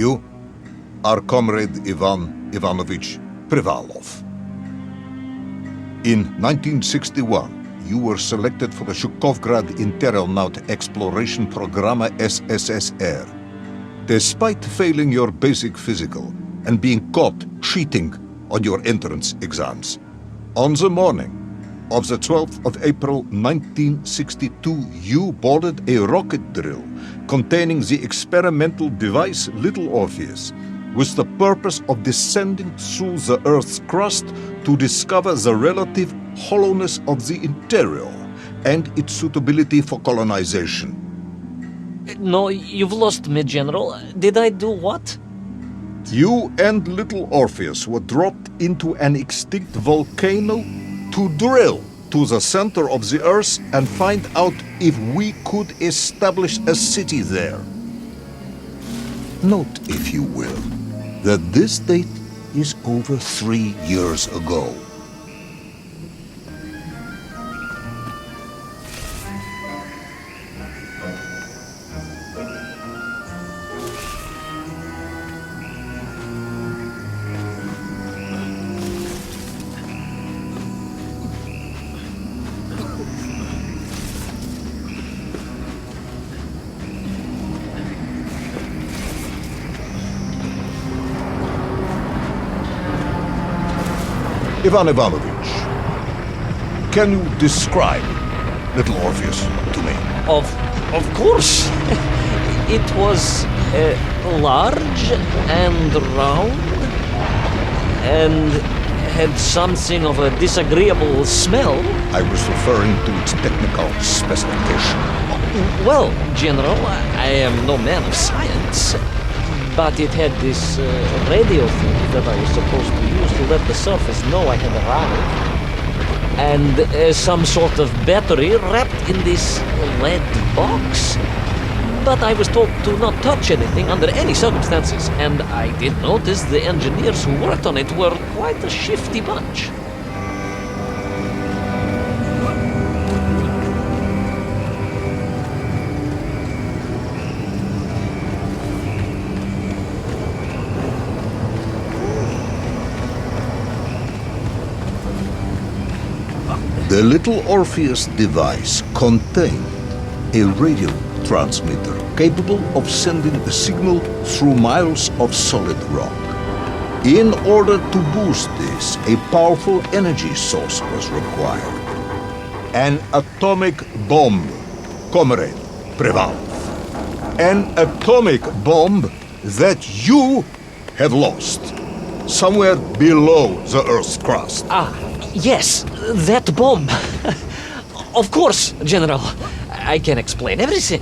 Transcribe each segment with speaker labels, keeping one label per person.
Speaker 1: You are Comrade Ivan Ivanovich Privalov. In 1961, you were selected for the Shukovgrad Internaut Exploration Program SSSR. Despite failing your basic physical and being caught cheating on your entrance exams, on the morning of the 12th of April 1962, you boarded a rocket drill containing the experimental device Little Orpheus, with the purpose of descending through the Earth's crust to discover the relative hollowness of the interior and its suitability for colonization.
Speaker 2: No, you've lost me, General. Did I do what?
Speaker 1: You and Little Orpheus were dropped into an extinct volcano to drill to the center of the Earth and find out if we could establish a city there. Note, if you will, that this date is over 3 years ago. Ivan Ivanovich, can you describe Little Orpheus to me?
Speaker 2: Of course. It was large and round and had something of a disagreeable smell.
Speaker 1: I was referring to its technical specification.
Speaker 2: Well, General, I am no man of science, but it had this radio thing that I was supposed to use to let the surface know I had arrived. And some sort of battery wrapped in this lead box. But I was told to not touch anything under any circumstances, and I did notice the engineers who worked on it were quite a shifty bunch.
Speaker 1: The Little Orpheus device contained a radio transmitter capable of sending a signal through miles of solid rock. In order to boost this, a powerful energy source was required. An atomic bomb, Comrade Privalov. An atomic bomb that you have lost somewhere below the Earth's crust.
Speaker 2: Yes, that bomb. Of course, General. I can explain everything.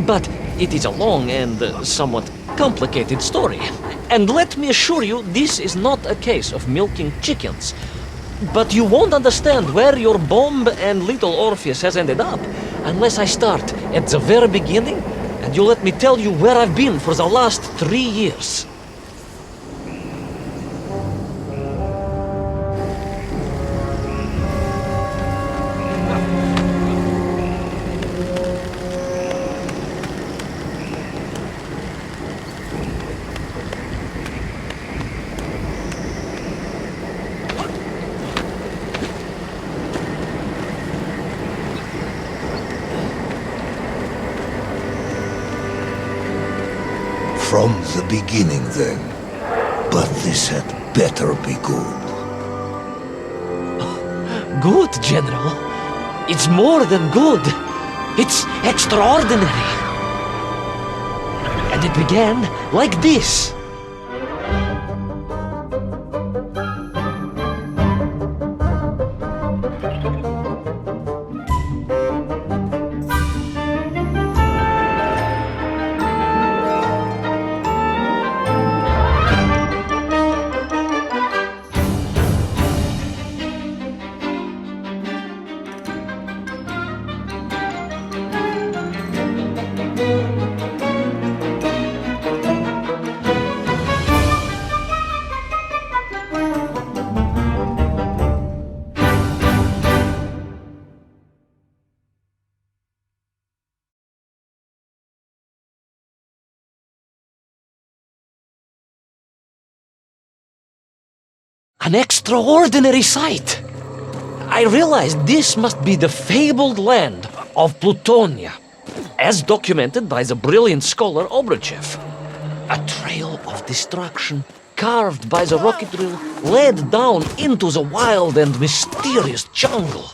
Speaker 2: But it is a long and somewhat complicated story. And let me assure you, this is not a case of milking chickens. But you won't understand where your bomb and Little Orpheus has ended up unless I start at the very beginning and you let me tell you where I've been for the last 3 years.
Speaker 1: From the beginning, then. But this had better be good.
Speaker 2: Good, General. It's more than good. It's extraordinary. And it began like this. An extraordinary sight. I realized this must be the fabled land of Plutonia, as documented by the brilliant scholar Obruchev. A trail of destruction carved by the rocket drill led down into the wild and mysterious jungle.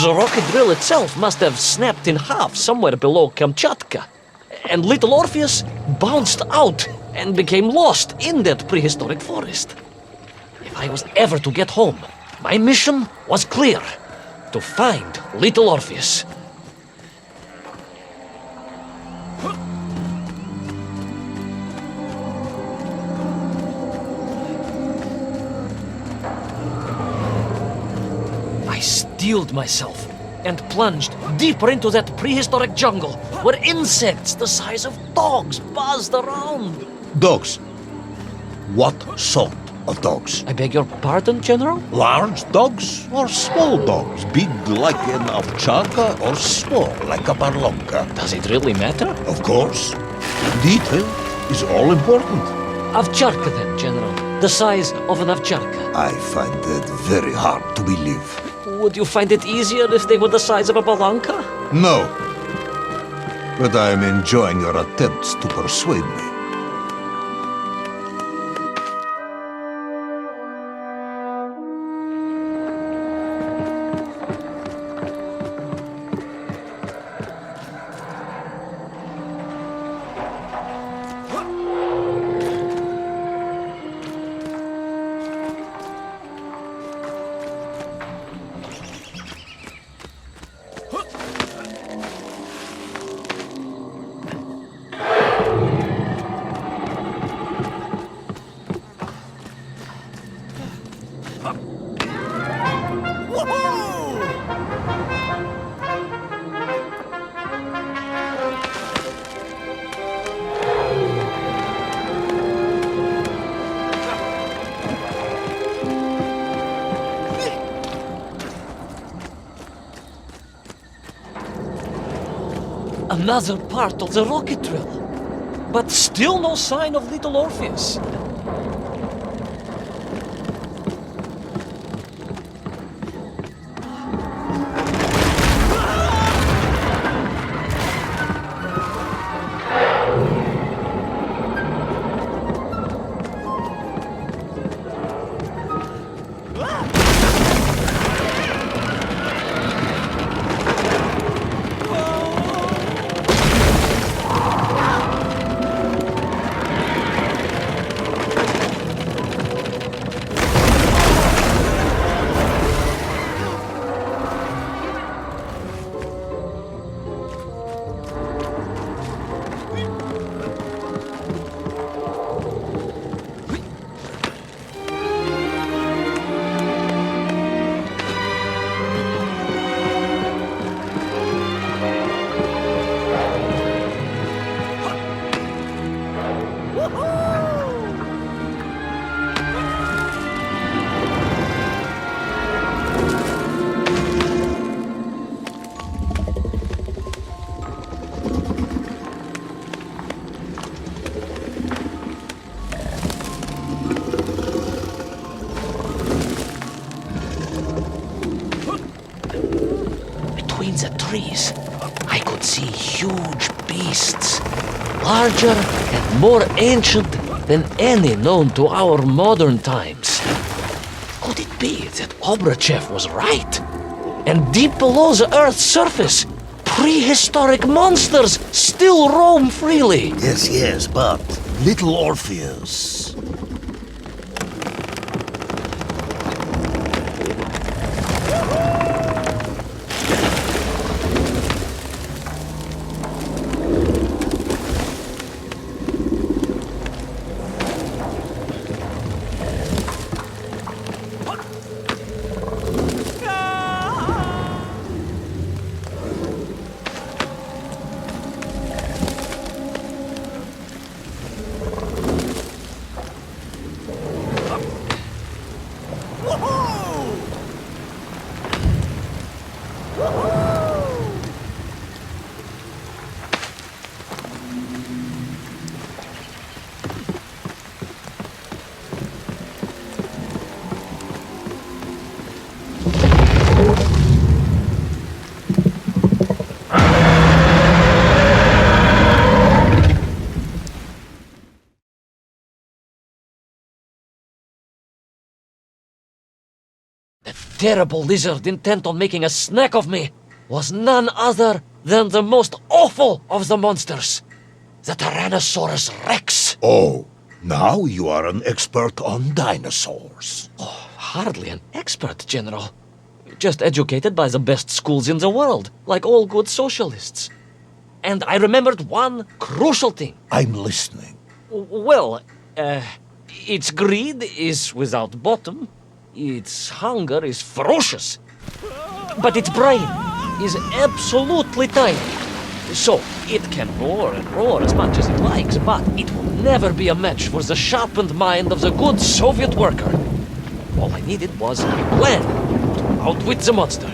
Speaker 2: The rocket drill itself must have snapped in half somewhere below Kamchatka, and Little Orpheus bounced out and became lost in that prehistoric forest. If I was ever to get home, my mission was clear: to find Little Orpheus. I steeled myself and plunged deeper into that prehistoric jungle where insects the size of dogs buzzed around.
Speaker 1: Dogs. What sort of dogs?
Speaker 2: I beg your pardon, General?
Speaker 1: Large dogs or small dogs? Big like an ovcharka or small like a barlonka?
Speaker 2: Does it really matter?
Speaker 1: Of course. Detail is all important.
Speaker 2: Ovcharka then, General. The size of an ovcharka.
Speaker 1: I find that very hard to believe.
Speaker 2: Would you find it easier if they were the size of a balanka?
Speaker 1: No. But I am enjoying your attempts to persuade me.
Speaker 2: Another part of the rocket drill. But still no sign of Little Orpheus. Between the trees, I could see huge beasts, larger and more ancient than any known to our modern times. Could it be that Obruchev was right? And deep below the Earth's surface, prehistoric monsters still roam freely?
Speaker 3: Yes, but Little Orpheus.
Speaker 2: terrible lizard intent on making a snack of me was none other than the most awful of the monsters, the Tyrannosaurus Rex.
Speaker 1: Oh, now you are an expert on dinosaurs.
Speaker 2: Hardly an expert, General. Just educated by the best schools in the world, like all good socialists. And I remembered one crucial thing.
Speaker 1: I'm listening.
Speaker 2: Well, its greed is without bottom, its hunger is ferocious, but its brain is absolutely tiny. So, it can roar and roar as much as it likes, but it will never be a match for the sharpened mind of the good Soviet worker. All I needed was a plan to outwit the monster.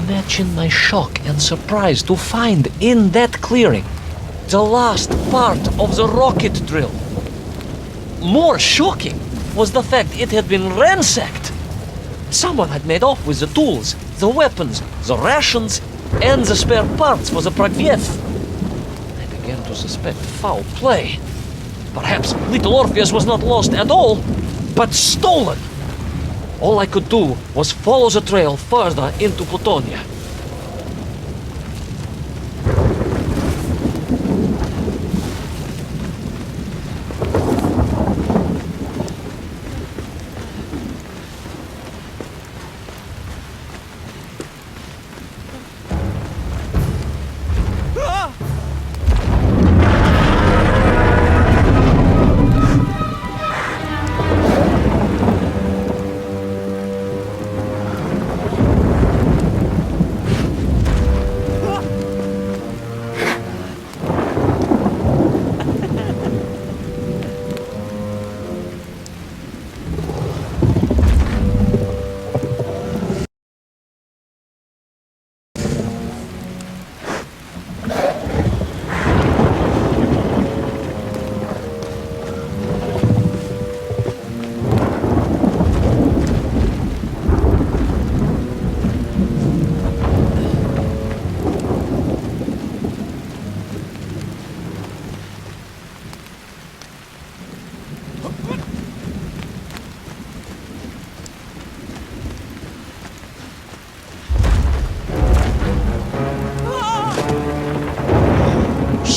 Speaker 2: Imagine my shock and surprise to find in that clearing the last part of the rocket drill. More shocking was the fact it had been ransacked. Someone had made off with the tools, the weapons, the rations, and the spare parts for the Pragviev. I began to suspect foul play. Perhaps Little Orpheus was not lost at all, but stolen. All I could do was follow the trail further into Plutonia.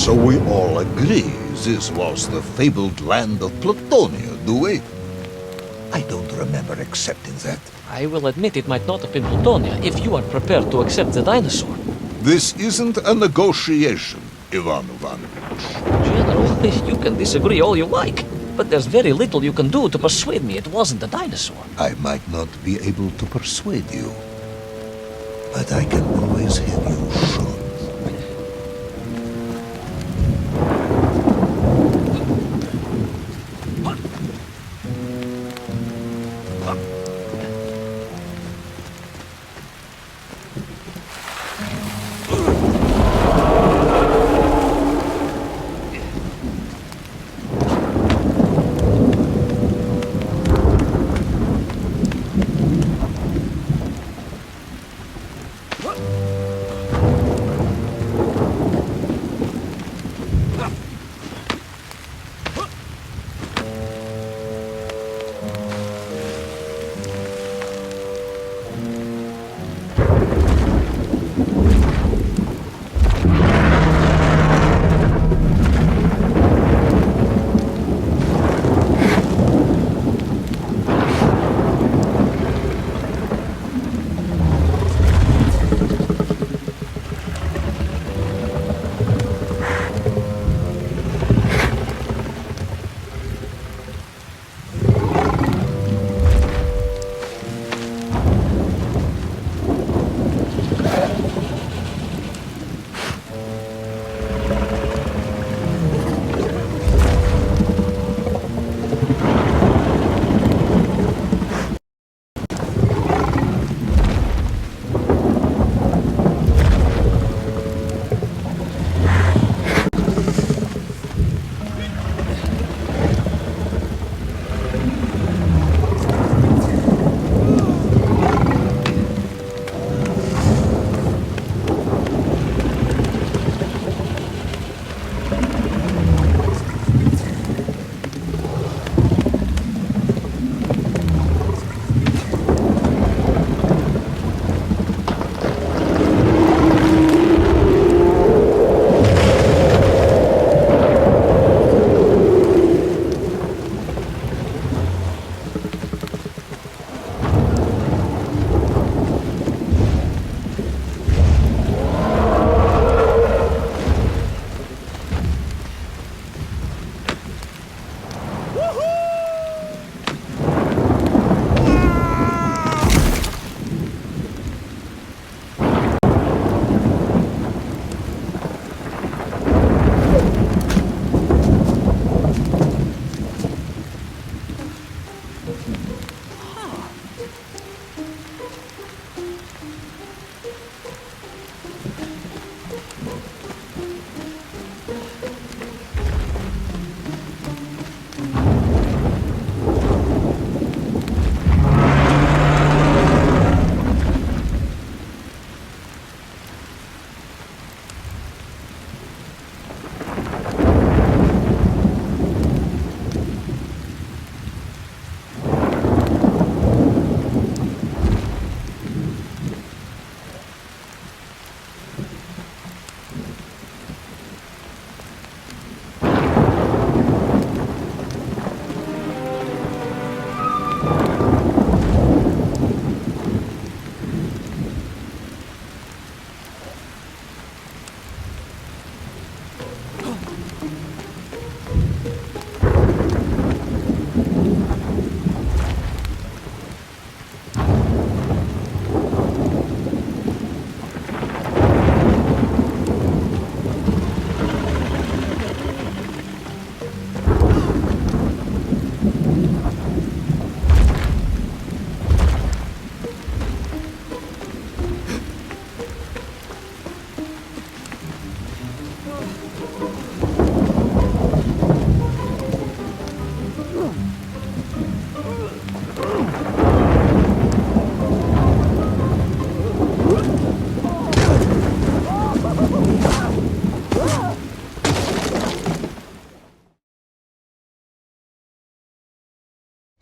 Speaker 1: So we all agree this was the fabled land of Plutonia, do we? I don't remember accepting that.
Speaker 2: I will admit it might not have been Plutonia if you are prepared to accept the dinosaur.
Speaker 1: This isn't a negotiation, Ivan Ivanovich.
Speaker 2: General, you can disagree all you like, but there's very little you can do to persuade me it wasn't a dinosaur.
Speaker 1: I might not be able to persuade you, but I can always have you shot.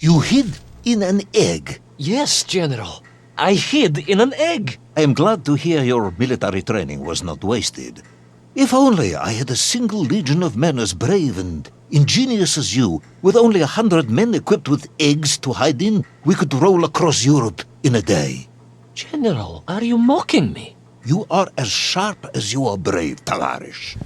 Speaker 3: You hid in an egg.
Speaker 2: Yes, General. I hid in an egg.
Speaker 3: I am glad to hear your military training was not wasted. If only I had a single legion of men as brave and ingenious as you, with only 100 men equipped with eggs to hide in, we could roll across Europe in a day.
Speaker 2: General, are you mocking me?
Speaker 3: You are as sharp as you are brave, Tavarish.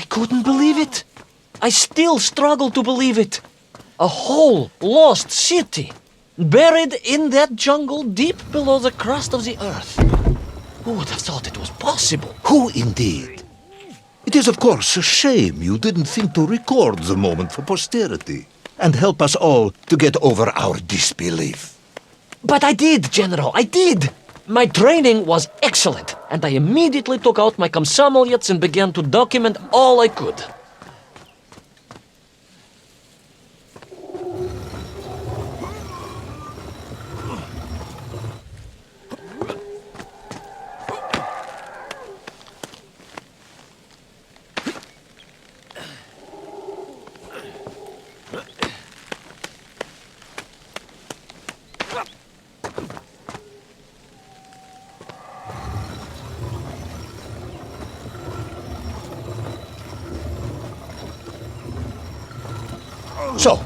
Speaker 2: Couldn't believe it. I still struggle to believe it. A whole lost city, buried in that jungle deep below the crust of the earth. Who would have thought it was possible?
Speaker 3: Who indeed? It is, of course, a shame you didn't think to record the moment for posterity and help us all to get over our disbelief.
Speaker 2: But I did, General, I did. My training was excellent, and I immediately took out my cosmonauts and began to document all I could.
Speaker 3: So,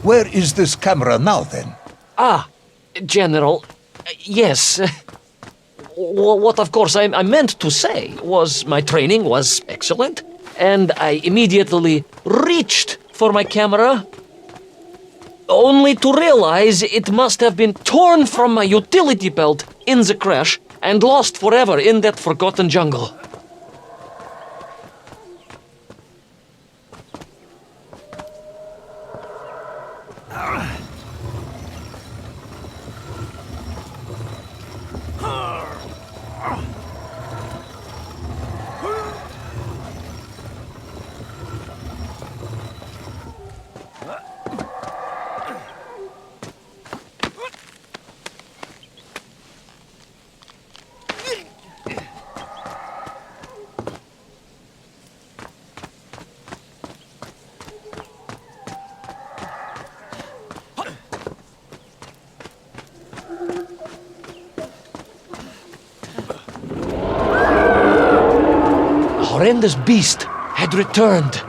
Speaker 3: where is this camera now, then?
Speaker 2: Ah, General, yes. What, of course, I meant to say was my training was excellent, and I immediately reached for my camera, only to realize it must have been torn from my utility belt in the crash and lost forever in that forgotten jungle. Horrendous beast had returned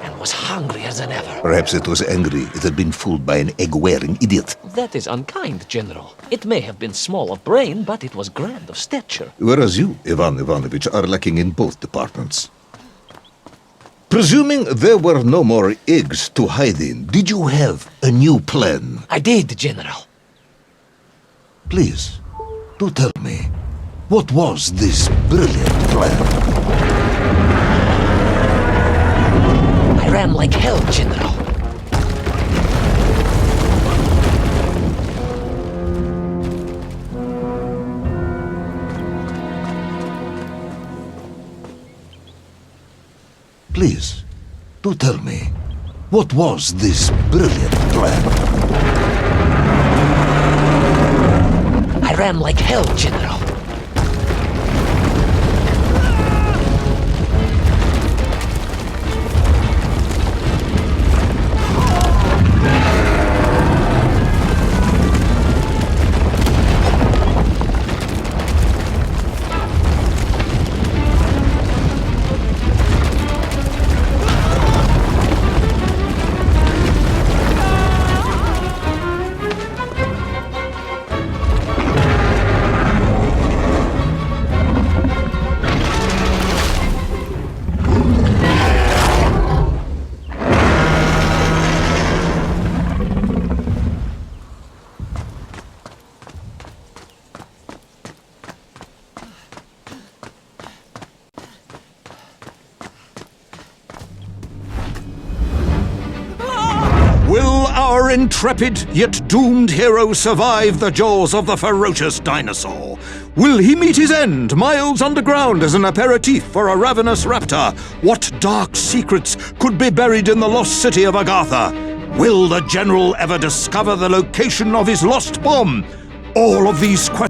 Speaker 2: and was hungrier than ever.
Speaker 3: Perhaps it was angry it had been fooled by an egg-wearing idiot.
Speaker 2: That is unkind, General. It may have been small of brain, but it was grand of stature.
Speaker 1: Whereas you, Ivan Ivanovich, are lacking in both departments. Presuming there were no more eggs to hide in,
Speaker 3: Did you have a new plan?
Speaker 2: I did, General.
Speaker 3: Please, do tell me, what was this brilliant plan?
Speaker 2: I ran like hell, General.
Speaker 3: Please, do tell me, what was this brilliant plan?
Speaker 2: I ran like hell, General.
Speaker 1: our intrepid yet doomed hero survive the jaws of the ferocious dinosaur? Will he meet his end miles underground as an aperitif for a ravenous raptor? What dark secrets could be buried in the lost city of Agatha? Will the general ever discover the location of his lost bomb? All of these questions